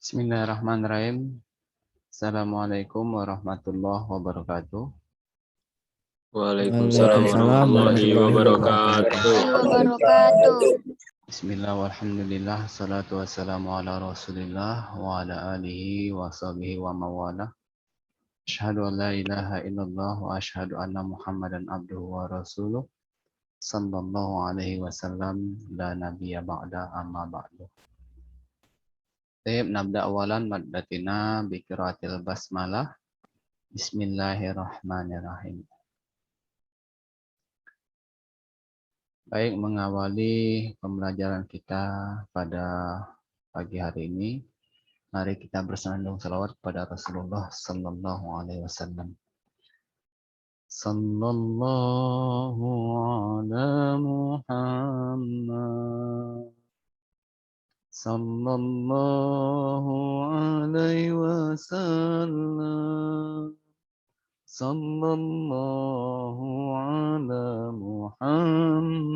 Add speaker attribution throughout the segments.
Speaker 1: Bismillahirrahmanirrahim. Assalamualaikum warahmatullahi wabarakatuh.
Speaker 2: Waalaikumsalam
Speaker 3: Waalaikumsalam
Speaker 2: warahmatullahi
Speaker 3: warahmatullahi
Speaker 2: wabarakatuh.
Speaker 3: wabarakatuh.
Speaker 1: Bismillah walhamdulillah. Salatu wassalamu ala rasulillah wa ala alihi wa sahbihi wa mawala. Asyhadu an la ilaha illallah wa asyhadu anna muhammadan abduhu wa rasuluh. Sallallahu alaihi wasallam. La nabiyya ba'da amma ba'du. Baik, nabda awalan maddatina bi qiraatil basmalah. Bismillahirrahmanirrahim. Baik, mengawali pembelajaran kita pada pagi hari ini, mari kita bersandung salawat kepada Rasulullah Sallallahu Alaihi Wasallam. Sallallahu ala Muhammad. Sallallahu alaihi wasallam. Sallallahu ala Muhammad.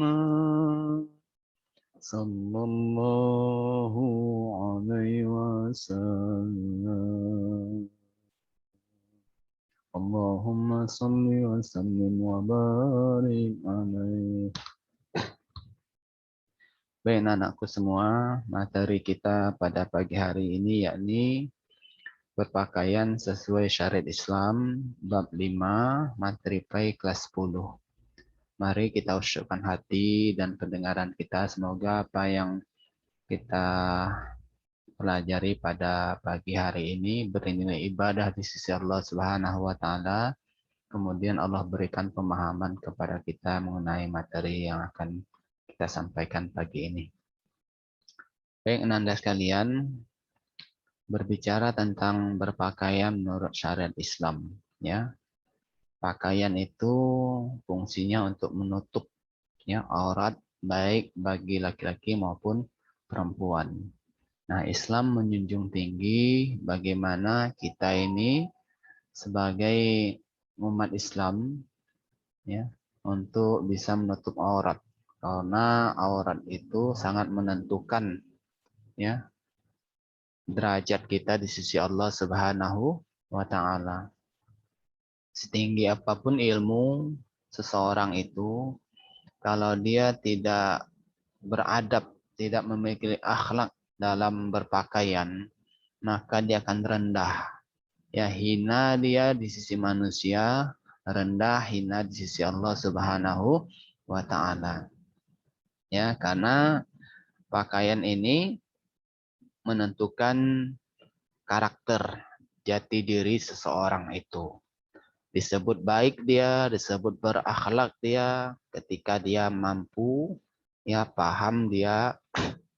Speaker 1: Sallallahu alaihi wasallam. Allahumma salli wa sallim wa barik alaihi. Baik anakku semua, materi kita pada pagi hari ini yakni berpakaian sesuai syariat Islam bab 5 materi PAI kelas 10. Mari kita usyukkan hati dan pendengaran kita, semoga apa yang kita pelajari pada pagi hari ini bernilai ibadah di sisi Allah Subhanahu wa taala. Kemudian Allah berikan pemahaman kepada kita mengenai materi yang akan kita sampaikan pagi ini. Baik, Anda sekalian, berbicara tentang berpakaian menurut syariat Islam, ya. Pakaian itu fungsinya untuk menutup ya aurat baik bagi laki-laki maupun perempuan. Nah, Islam menjunjung tinggi bagaimana kita ini sebagai umat Islam ya untuk bisa menutup aurat, karena aurat itu sangat menentukan ya derajat kita di sisi Allah Subhanahu wa taala. Setinggi apapun ilmu seseorang itu, kalau dia tidak beradab, tidak memiliki akhlak dalam berpakaian, maka dia akan rendah. Ya, hina dia di sisi manusia, rendah, hina di sisi Allah Subhanahu wa taala. Ya, karena pakaian ini menentukan karakter jati diri seseorang itu. Disebut baik dia, disebut berakhlak dia ketika dia mampu ya paham dia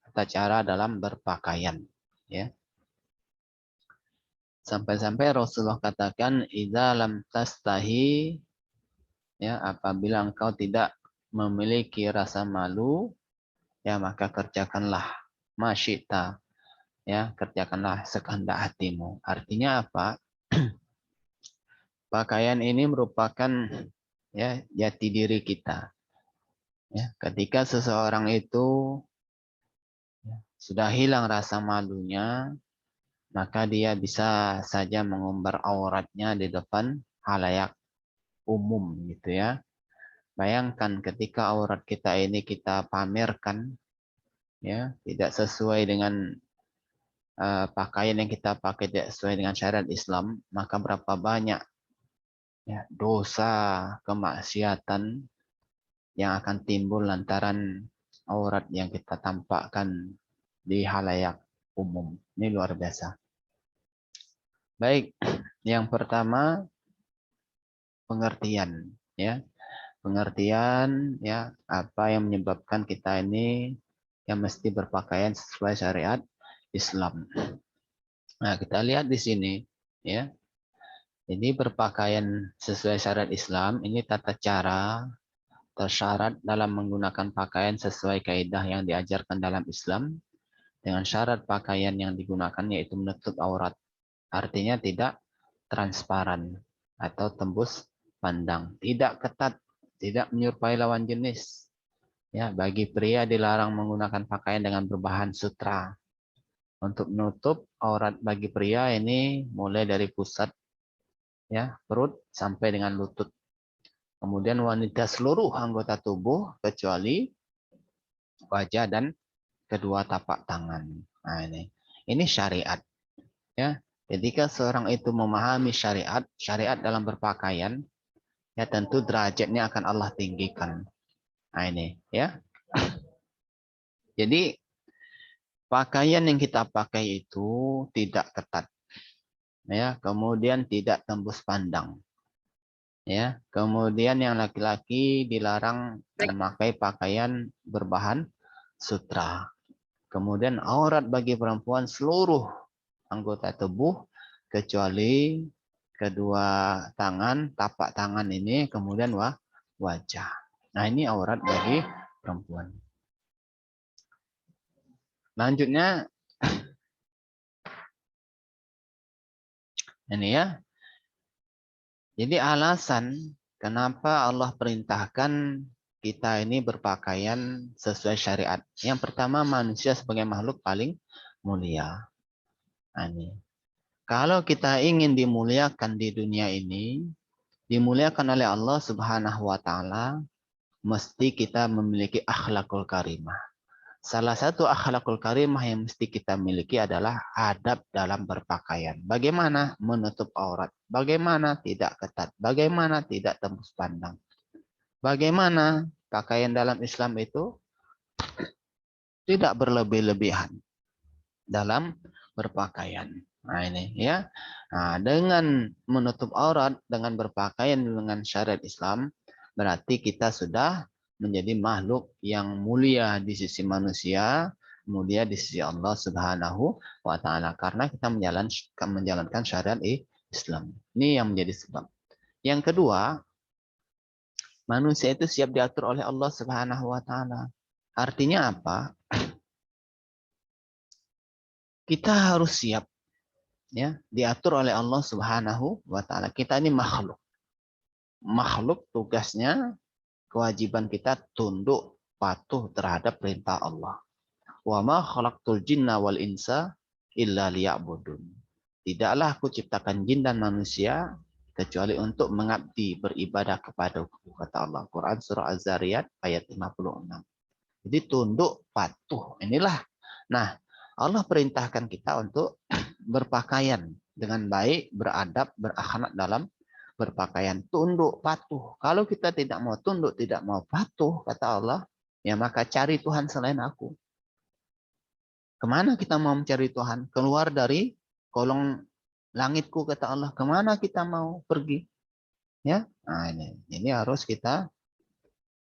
Speaker 1: tata cara dalam berpakaian ya. Sampai-sampai Rasulullah katakan idza lam tastahi ya, apabila engkau tidak memiliki rasa malu ya maka kerjakanlah masyita ya, kerjakanlah sekehendak hatimu. Artinya apa? Pakaian ini merupakan ya jati diri kita. Ya, ketika seseorang itu ya, sudah hilang rasa malunya, maka dia bisa saja mengumbar auratnya di depan halayak umum gitu ya. Bayangkan ketika aurat kita ini kita pamerkan ya, tidak sesuai dengan pakaian yang kita pakai, tidak sesuai dengan syariat Islam, maka berapa banyak ya, dosa kemaksiatan yang akan timbul lantaran aurat yang kita tampakkan di halayak umum. Ini luar biasa. Baik, yang pertama pengertian ya. Pengertian ya, apa yang menyebabkan kita ini yang mesti berpakaian sesuai syariat Islam. Nah, kita lihat di sini ya. Ini berpakaian sesuai syariat Islam, ini tata cara tersyarat dalam menggunakan pakaian sesuai kaidah yang diajarkan dalam Islam, dengan syarat pakaian yang digunakan yaitu menutup aurat. Artinya tidak transparan atau tembus pandang, tidak ketat, tidak menyerupai lawan jenis. Ya, bagi pria dilarang menggunakan pakaian dengan berbahan sutra. Untuk menutup aurat bagi pria ini mulai dari pusat ya perut sampai dengan lutut. Kemudian wanita seluruh anggota tubuh kecuali wajah dan kedua tapak tangan. Nah ini syariat ya. Ketika seorang itu memahami syariat dalam berpakaian, ya tentu derajatnya akan Allah tinggikan. Nah ini ya. Jadi pakaian yang kita pakai itu tidak ketat, ya. Kemudian tidak tembus pandang, ya. Kemudian yang laki-laki dilarang memakai pakaian berbahan sutra. Kemudian aurat bagi perempuan seluruh anggota tubuh kecuali kedua tangan, tapak tangan ini, kemudian wajah. Nah ini aurat bagi perempuan. Lanjutnya ini ya. Jadi alasan kenapa Allah perintahkan kita ini berpakaian sesuai syariat. Yang pertama, manusia sebagai makhluk paling mulia. Nah, ini. Kalau kita ingin dimuliakan di dunia ini, dimuliakan oleh Allah Subhanahu wa taala, mesti kita memiliki akhlakul karimah. Salah satu akhlakul karimah yang mesti kita miliki adalah adab dalam berpakaian. Bagaimana menutup aurat, bagaimana tidak ketat, bagaimana tidak tembus pandang. Bagaimana pakaian dalam Islam itu tidak berlebih-lebihan dalam berpakaian. Nah ini ya. Nah, dengan menutup aurat, dengan berpakaian dengan syariat Islam, berarti kita sudah menjadi makhluk yang mulia di sisi manusia, mulia di sisi Allah Subhanahu wa taala karena kita menjalankan syariat Islam. Ini yang menjadi sebab. Yang kedua, manusia itu siap diatur oleh Allah Subhanahu wa taala. Artinya apa? Kita harus siap ya, diatur oleh Allah Subhanahu wa taala. Kita ini makhluk. Makhluk tugasnya, kewajiban kita tunduk patuh terhadap perintah Allah. Wa ma khalaqtul jinna wal insa illa liya'budun. Tidaklah aku ciptakan jin dan manusia kecuali untuk mengabdi, beribadah kepadaku, kata Allah. Quran surah Az-Zariyat ayat 56. Jadi tunduk patuh. Inilah. Nah, Allah perintahkan kita untuk berpakaian dengan baik, beradab, berakhlak dalam berpakaian. Tunduk, patuh. Kalau kita tidak mau tunduk, tidak mau patuh, kata Allah, ya maka cari Tuhan selain aku. Kemana kita mau mencari Tuhan? Keluar dari kolong langitku, kata Allah. Kemana kita mau pergi? Ya, nah ini harus kita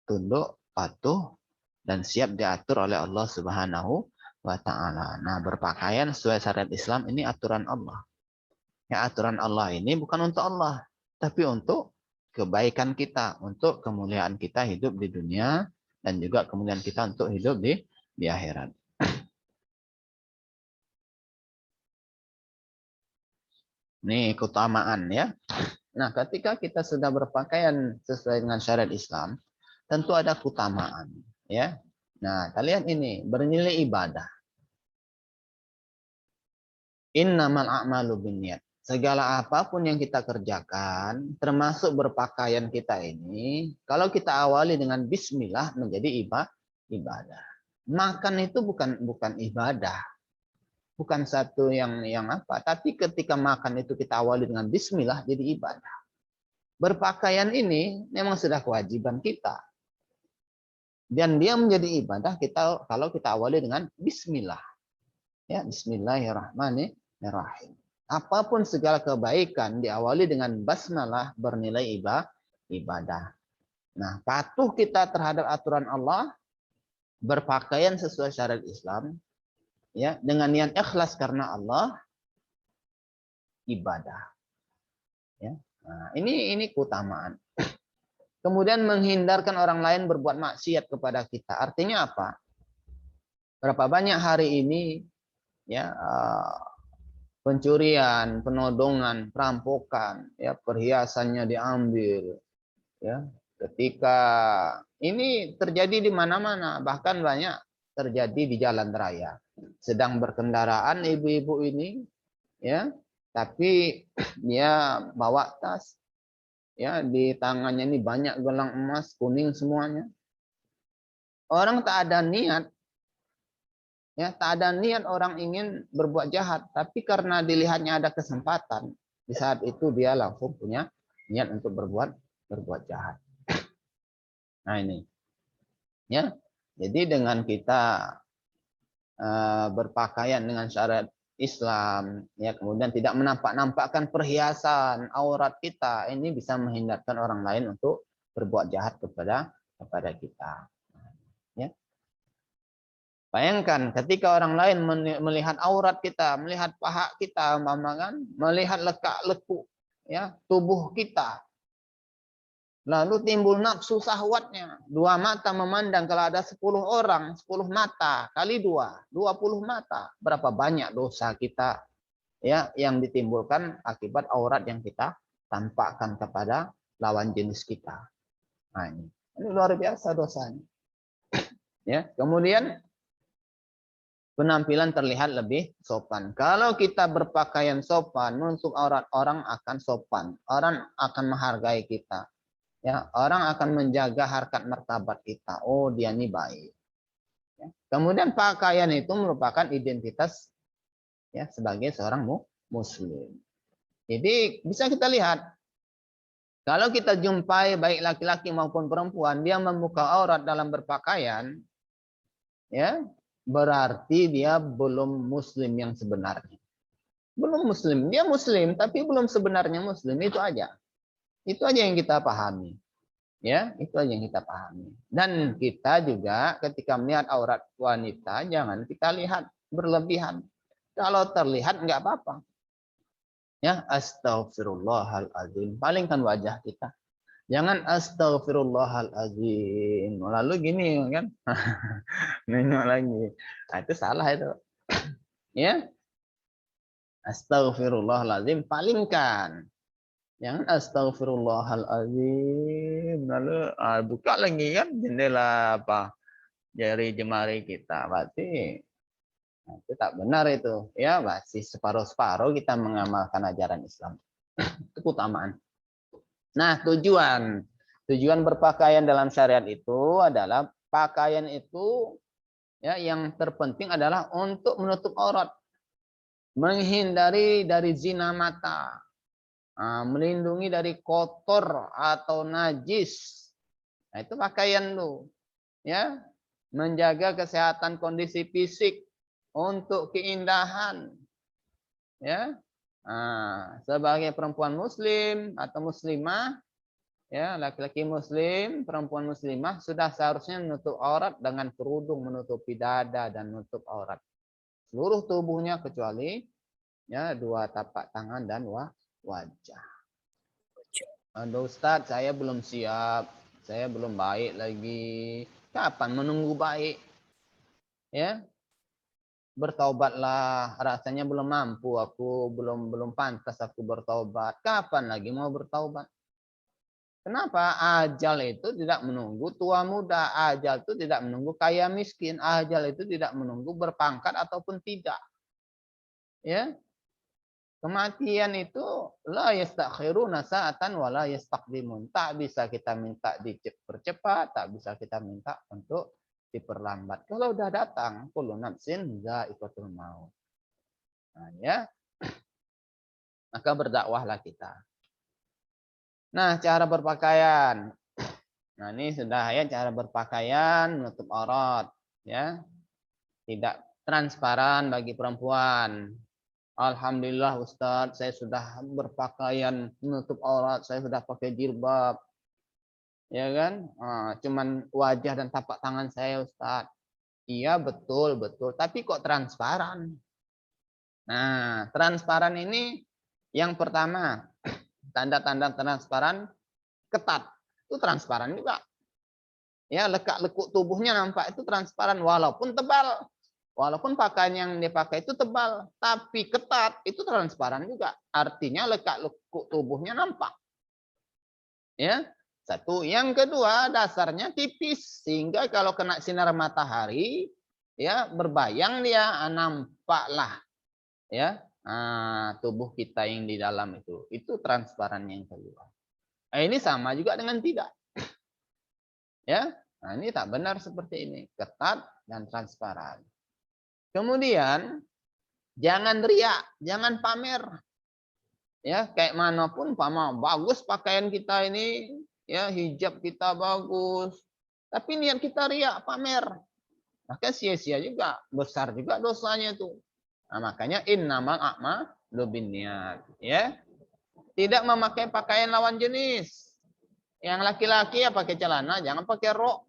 Speaker 1: tunduk, patuh, dan siap diatur oleh Allah Subhanahu wa taala. Nah, berpakaian sesuai syariat Islam ini aturan Allah. Ya, aturan Allah ini bukan untuk Allah, tapi untuk kebaikan kita, untuk kemuliaan kita hidup di dunia dan juga kemuliaan kita untuk hidup di akhirat. Ini keutamaan ya. Nah, ketika kita sudah berpakaian sesuai dengan syariat Islam, tentu ada keutamaan ya. Nah, kalian ini bernilai ibadah. Innamal a'malu binniyat. Segala apapun yang kita kerjakan, termasuk berpakaian kita ini, kalau kita awali dengan bismillah menjadi ibadah. Makan itu bukan ibadah. Bukan satu yang apa, tapi ketika makan itu kita awali dengan bismillah jadi ibadah. Berpakaian ini memang sudah kewajiban kita. Dan dia menjadi ibadah kita kalau kita awali dengan bismillah. Ya, bismillahirrahmanirrahim. Apapun segala kebaikan diawali dengan basmalah bernilai ibadah. Nah, patuh kita terhadap aturan Allah, berpakaian sesuai syariat Islam, ya, dengan niat ikhlas karena Allah, ibadah. Ya. Nah, ini keutamaan. Kemudian menghindarkan orang lain berbuat maksiat kepada kita. Artinya apa? Berapa banyak hari ini ya pencurian, penodongan, perampokan, ya perhiasannya diambil, ya. Ketika ini terjadi di mana-mana, bahkan banyak terjadi di jalan raya. sedang berkendaraan ibu-ibu ini, ya, tapi dia bawa tas, ya, di tangannya ini banyak gelang emas kuning semuanya. Orang tak ada niat, ya, tak ada niat orang ingin berbuat jahat, tapi karena dilihatnya ada kesempatan, di saat itu dia langsung punya niat untuk berbuat jahat. Nah ini, ya, jadi dengan kita berpakaian dengan syariat Islam, ya, kemudian tidak menampak-nampakkan perhiasan aurat kita, ini bisa menghindarkan orang lain untuk berbuat jahat kepada kita. Ya. Bayangkan ketika orang lain melihat aurat kita, melihat paha kita, kan, melihat lekak-lekuk, ya, tubuh kita, lalu timbul nafsu syahwatnya. Dua mata memandang, kalau ada 10 orang, 10 mata kali 20 mata. Berapa banyak dosa kita, ya, yang ditimbulkan akibat aurat yang kita tampakkan kepada lawan jenis kita. Nah, ini luar biasa dosanya. Ya, kemudian penampilan terlihat lebih sopan. Kalau kita berpakaian sopan, menutup aurat, orang akan sopan. Orang akan menghargai kita. Ya, orang akan menjaga harkat martabat kita. Oh, dia ini baik. Ya. Kemudian pakaian itu merupakan identitas, ya, sebagai seorang muslim. Jadi bisa kita lihat, kalau kita jumpai baik laki-laki maupun perempuan, dia membuka aurat dalam berpakaian, ya, berarti dia belum muslim yang sebenarnya. Belum muslim, dia muslim tapi belum sebenarnya muslim, itu aja. Itu aja yang kita pahami. Ya, itu aja yang kita pahami. Dan kita juga ketika melihat aurat wanita, jangan kita lihat berlebihan. Kalau terlihat nggak apa-apa. Ya, astagfirullahaladzim. Palingkan wajah kita. Jangan astagfirullahaladzim. Lalu gini kan. Nengok lagi. Nah, itu salah itu. Ya. Astagfirullahaladzim. Palingkan. Jangan astagfirullahaladzim. Lalu buka lagi kan jendela apa jari jemari kita. Berarti itu tak benar itu. Ya, masih separuh-separuh kita mengamalkan ajaran Islam. Itu keutamaan. Nah, tujuan berpakaian dalam syariat itu adalah pakaian itu, ya, yang terpenting adalah untuk menutup aurat, menghindari dari zina mata, melindungi dari kotor atau najis. Nah, itu pakaian tuh, ya, menjaga kesehatan kondisi fisik untuk keindahan, ya. Sebagai perempuan muslim atau muslimah, ya, laki-laki muslim, perempuan muslimah sudah seharusnya menutup aurat dengan kerudung menutupi dada dan menutup aurat seluruh tubuhnya kecuali, ya, dua tapak tangan dan wajah. Aduh Ustadz, saya belum siap, saya belum baik lagi. Kapan menunggu baik? Ya, bertaubatlah, rasanya belum mampu, aku belum pantas aku bertaubat. Kapan lagi mau bertaubat? Kenapa? Ajal itu tidak menunggu tua muda, ajal itu tidak menunggu kaya miskin, ajal itu tidak menunggu berpangkat ataupun tidak. Ya, kematian itu la yastakhiruna sa'atan wa la yastaqdimun. Tak bisa kita minta dipercepat, tak bisa kita minta untuk diperlambat. Kalau udah datang, kullu nafsin dha'iqatul maut. Nah, ya. Maka berdakwahlah kita. Nah, cara berpakaian. Nah, ini sudah, ya, cara berpakaian menutup aurat, ya. Tidak transparan bagi perempuan. Alhamdulillah Ustadz, saya sudah berpakaian menutup aurat, saya sudah pakai jilbab. Ya kan? Cuman wajah dan tapak tangan saya Ustadz. Iya, betul, betul. Tapi kok transparan? Nah, transparan ini yang pertama, tanda-tanda transparan ketat. Itu transparan juga. Ya, lekak-lekuk tubuhnya nampak, itu transparan walaupun tebal. Walaupun pakaian yang dipakai itu tebal, tapi ketat, itu transparan juga. Artinya lekak-lekuk tubuhnya nampak. Ya, satu. Yang kedua, dasarnya tipis sehingga kalau kena sinar matahari, ya berbayang dia, nampaklah ya tubuh kita yang di dalam itu transparan yang keluar. Ini sama juga dengan tidak, ya. Nah, ini tak benar seperti ini, ketat dan transparan. Kemudian jangan riak, jangan pamer. Ya, kayak manapun bagus pakaian kita ini, ya hijab kita bagus. Tapi niat kita riak, pamer. Maka sia-sia juga, besar juga dosanya tuh. Nah, makanya innamal a'malu binniyat, ya. Tidak memakai pakaian lawan jenis. Yang laki-laki ya pakai celana, jangan pakai rok.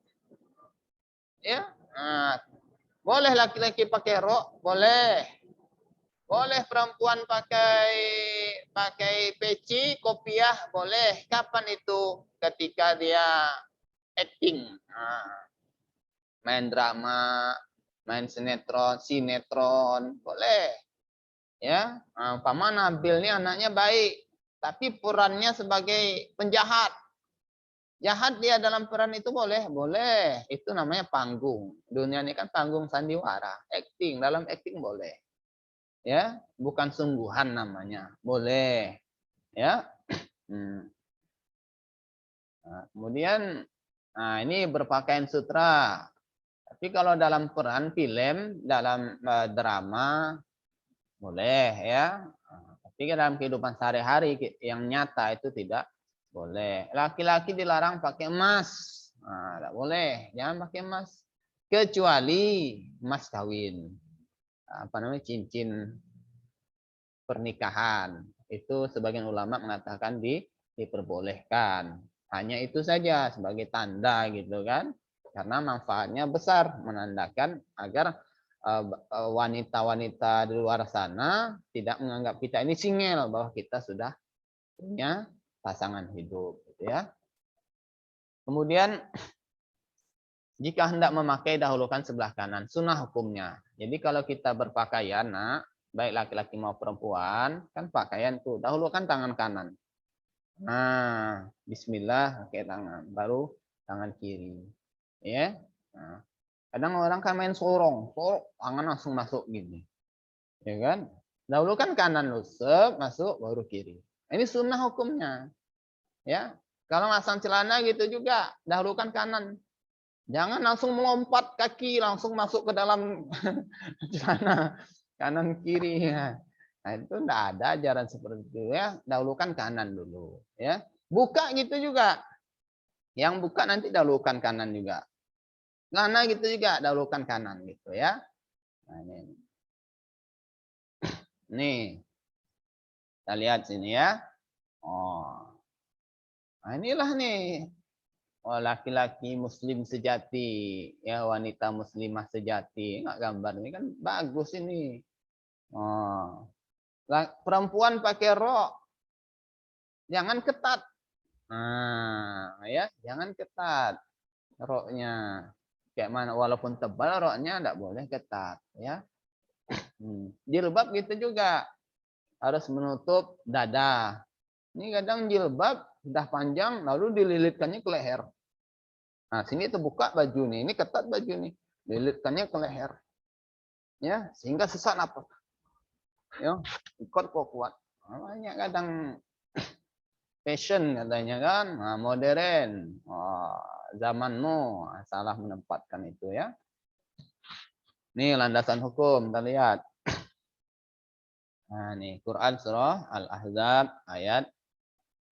Speaker 1: Ya. Nah, boleh laki-laki pakai rok, boleh. Boleh perempuan pakai peci, kopiah, boleh. Kapan itu? Ketika dia acting. Nah, main drama, main sinetron, boleh. Ya, paman nampil ini anaknya baik, tapi perannya sebagai penjahat. Jahat dia dalam peran itu boleh, boleh. Itu namanya panggung. Dunia ini kan panggung sandiwara, acting, dalam acting boleh. Ya, bukan sungguhan namanya, boleh. Ya. Nah, kemudian ini berpakaian sutra. Tapi kalau dalam peran film, dalam drama boleh ya. Tapi dalam kehidupan sehari-hari yang nyata itu tidak boleh. Laki-laki dilarang pakai emas. Nah, tidak boleh, jangan pakai emas. Kecuali emas kawin. Apa namanya? Cincin pernikahan. Itu sebagian ulama mengatakan diperbolehkan. Hanya itu saja sebagai tanda gitu kan. Karena manfaatnya besar, menandakan agar wanita-wanita di luar sana tidak menganggap kita ini singel, bahwa kita sudah punya pasangan hidup gitu ya. Kemudian jika hendak memakai, dahulukan sebelah kanan, sunnah hukumnya. Jadi kalau kita berpakaian, baik laki-laki mau perempuan, kan pakaian tuh dahulukan tangan kanan. Nah, bismillah pakai tangan, baru tangan kiri. Ya. Nah, kadang orang kan main sorong, tangan langsung masuk gini. Ya kan? Dahulukan kanan lu, masuk baru kiri. Ini sunnah hukumnya. Ya. Kalau masang celana gitu juga, dahulukan kanan. Jangan langsung melompat kaki, langsung masuk ke dalam celana kanan kiri. Nah, itu enggak ada ajaran seperti itu ya. Dahulukan kanan dulu, ya. Buka gitu juga. Yang buka nanti dahulukan kanan juga. Celana gitu juga, dahulukan kanan gitu ya. Nah, ini. Nih. Kita lihat sini ya. Oh. Nah, inilah nih. Oh, laki-laki muslim sejati, ya wanita muslimah sejati. Enggak, gambar ini kan bagus ini. Oh. Perempuan pakai rok, jangan ketat. Nah, ya, jangan ketat roknya. Kayak mana, walaupun tebal roknya enggak boleh ketat, ya. Jilbab gitu juga, harus menutup dada. Ini kadang jilbab sudah panjang lalu dililitkannya ke leher. Nah, sini terbuka baju nih, ini ketat baju nih, lilitkannya ke leher. Ya, sehingga sesak napas. Ya, ikut kok kuat. Banyak kadang fashion katanya kan, modern. Zamanmu salah menempatkan itu ya. Ini landasan hukum, kita lihat. Nah, nih Quran surah Al-Ahzab ayat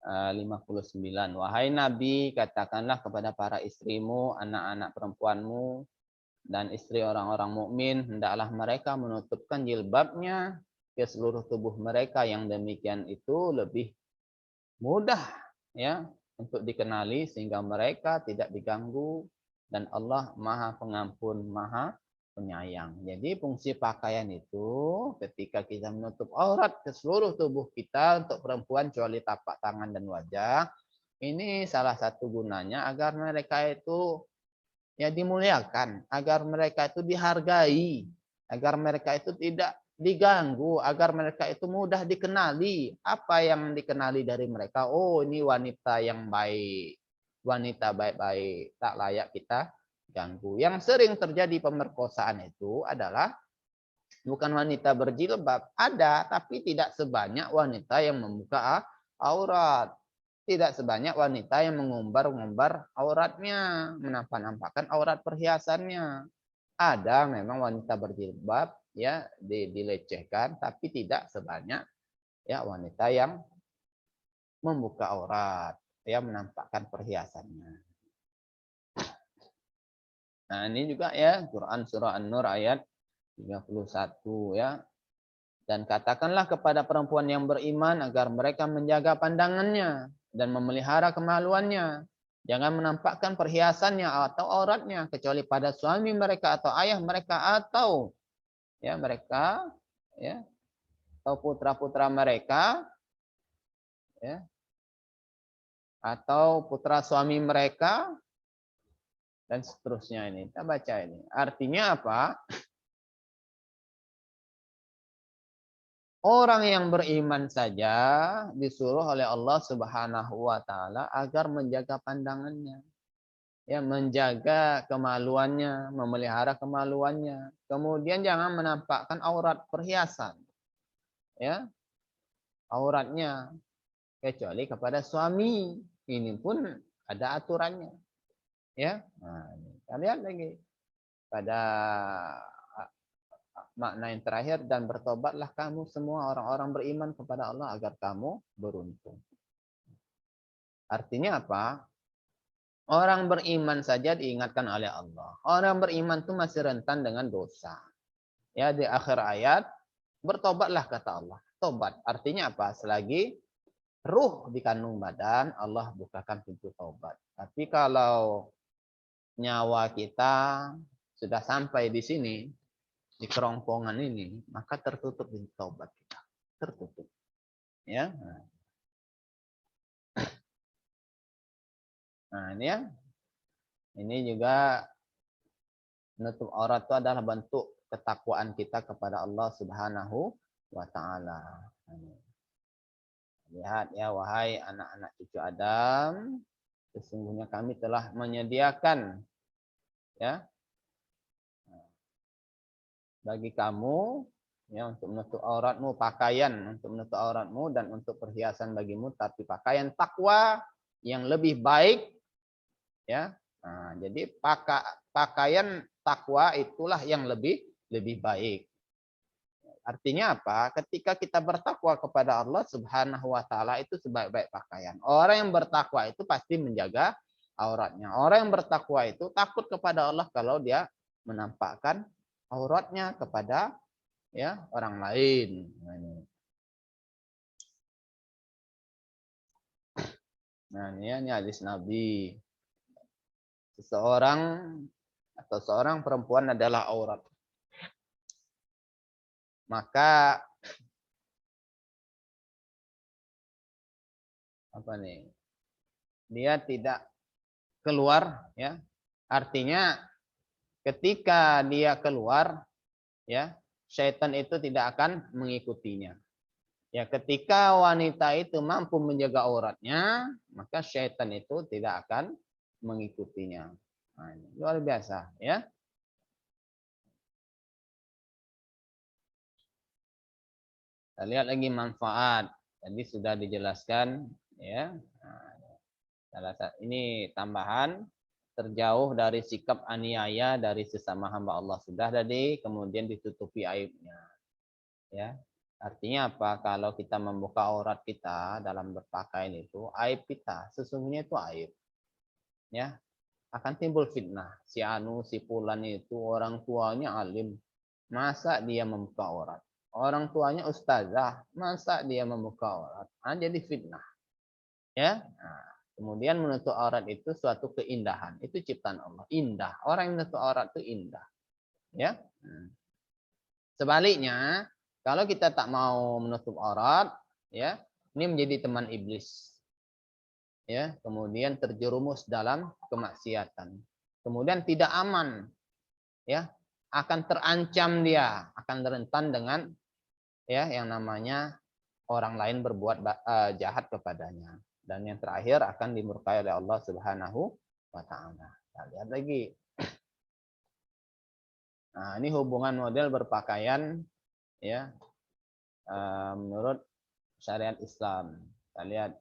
Speaker 1: 59. Wahai Nabi, katakanlah kepada para istrimu, anak-anak perempuanmu, dan istri orang-orang mukmin, hendaklah mereka menutupkan jilbabnya ke seluruh tubuh mereka. Yang demikian itu lebih mudah ya untuk dikenali, sehingga mereka tidak diganggu, dan Allah Maha Pengampun, Maha Penyayang. Jadi fungsi pakaian itu ketika kita menutup aurat ke seluruh tubuh kita, untuk perempuan kecuali tapak tangan dan wajah, ini salah satu gunanya agar mereka itu ya dimuliakan, agar mereka itu dihargai, agar mereka itu tidak diganggu, agar mereka itu mudah dikenali. Apa yang dikenali dari mereka? Oh, ini wanita yang baik, wanita baik-baik, tak layak kita diganggu. Yang sering terjadi pemerkosaan itu adalah bukan wanita berjilbab, ada, tapi tidak sebanyak wanita yang membuka aurat. Tidak sebanyak wanita yang mengumbar-ngumbar auratnya, menampak-nampakkan aurat perhiasannya. Ada memang wanita berjilbab ya dilecehkan, tapi tidak sebanyak ya wanita yang membuka aurat, ya menampakkan perhiasannya. Nah, ini juga ya Quran surah An-Nur ayat 31 ya. Dan katakanlah kepada perempuan yang beriman agar mereka menjaga pandangannya dan memelihara kemaluannya. Jangan menampakkan perhiasannya atau auratnya kecuali pada suami mereka atau ayah mereka atau ya mereka ya atau putra-putra mereka ya atau putra suami mereka dan seterusnya ini. Kita baca ini. Artinya apa? Orang yang beriman saja disuruh oleh Allah Subhanahu wa taala agar menjaga pandangannya. Ya, menjaga kemaluannya, memelihara kemaluannya. Kemudian jangan menampakkan aurat perhiasan. Ya, auratnya kecuali kepada suami. Ini pun ada aturannya. Ya. Nah, kita lihat lagi pada makna yang terakhir, dan bertobatlah kamu semua orang-orang beriman kepada Allah agar kamu beruntung. Artinya apa? Orang beriman saja diingatkan oleh Allah. Orang beriman itu masih rentan dengan dosa. Ya, di akhir ayat bertobatlah kata Allah. Tobat artinya apa? Selagi ruh di kandung badan, Allah bukakan pintu tobat. Tapi kalau nyawa kita sudah sampai di sini, di kerongkongan ini, maka tertutup pintu taubat kita. Tertutup. Ya. Nah, ini ya. Ini juga menutup aurat itu adalah bentuk ketakwaan kita kepada Allah Subhanahu wa taala. Lihat ya, wahai anak-anak cucu Adam, sesungguhnya kami telah menyediakan ya bagi kamu ya untuk menutup auratmu, pakaian untuk menutup auratmu dan untuk perhiasan bagimu, tapi pakaian takwa yang lebih baik ya. Nah, jadi pakaian takwa itulah yang lebih baik. Artinya apa? Ketika kita bertakwa kepada Allah Subhanahu wa taala itu sebaik-baik pakaian. Orang yang bertakwa itu pasti menjaga auratnya. Orang yang bertakwa itu takut kepada Allah kalau dia menampakkan auratnya kepada ya orang lain. Nah, ini hadis Nabi. Seseorang atau seorang perempuan adalah aurat. Maka apa nih? Dia tidak keluar ya. Artinya ketika dia keluar ya, syaitan itu tidak akan mengikutinya. Ya, ketika wanita itu mampu menjaga auratnya, maka syaitan itu tidak akan mengikutinya. Nah, ini luar biasa ya. Kita lihat lagi manfaat. Tadi sudah dijelaskan ya. Nah, ini tambahan, terjauh dari sikap aniaya dari sesama hamba Allah sudah tadi, kemudian ditutupi aibnya. Ya. Artinya apa? Kalau kita membuka aurat kita dalam berpakaian itu, aib kita sesungguhnya itu aib. Ya. Akan timbul fitnah. Si anu, si fulan itu orang tuanya alim, masa dia membuka aurat? Orang tuanya ustazah, masa dia membuka aurat? Nah, jadi fitnah. Ya. Nah, kemudian menutup aurat itu suatu keindahan. Itu ciptaan Allah. Indah. Orang yang menutup aurat itu indah. Ya. Sebaliknya, kalau kita tak mau menutup aurat, ya, ini menjadi teman iblis. Ya, kemudian terjerumus dalam kemaksiatan. Kemudian tidak aman. Ya, akan terancam dia, akan rentan dengan ya yang namanya orang lain berbuat jahat kepadanya. Dan yang terakhir akan dimurkai oleh Allah Subhanahu wa taala. Kita lihat lagi. Nah, ini hubungan model berpakaian ya menurut syariat Islam. Kita lihat.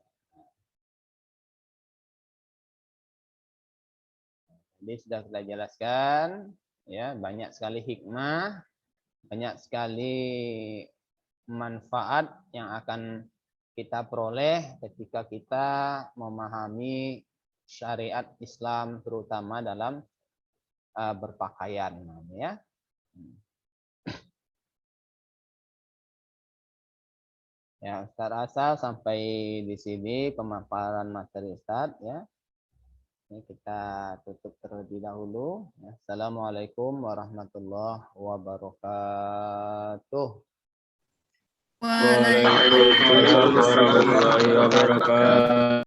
Speaker 1: Jadi sudah kita jelaskan ya, banyak sekali hikmah, banyak sekali manfaat yang akan kita peroleh ketika kita memahami syariat Islam terutama dalam berpakaian ya. Ya, Ustaz rasa sampai di sini pemaparan materi Ustaz ya. Ini kita tutup terlebih dahulu. Assalamualaikum warahmatullahi wabarakatuh.
Speaker 2: Waalaikumsalam warahmatullahi wabarakatuh.